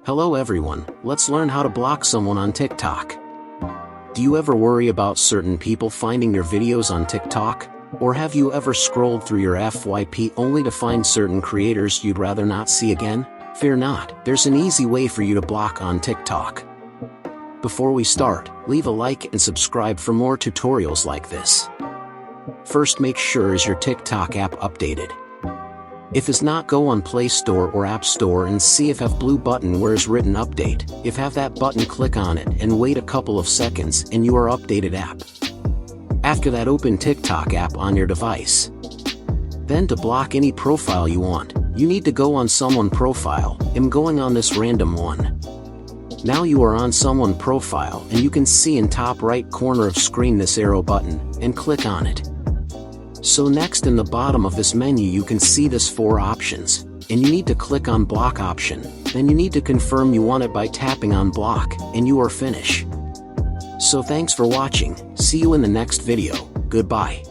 Hello everyone, let's learn how to block someone on TikTok. Do you ever worry about certain people finding your videos on TikTok? Or have you ever scrolled through your FYP only to find certain creators you'd rather not see again? Fear not, there's an easy way for you to block on TikTok. Before we start, leave a like and subscribe for more tutorials like this. First, make sure is your TikTok app updated. If it's not, go on Play Store or App Store and see if have blue button where is written update. If have that button, click on it and wait a couple of seconds and your updated app. After that, open TikTok app on your device. Then to block any profile you want, you need to go on someone profile. I'm going on this random one. Now you are on someone profile and you can see in top right corner of screen this arrow button and click on it. So next in the bottom of this menu you can see this 4 options, and you need to click on block option. Then you need to confirm you want it by tapping on block, and you are finished. So thanks for watching, see you in the next video, goodbye.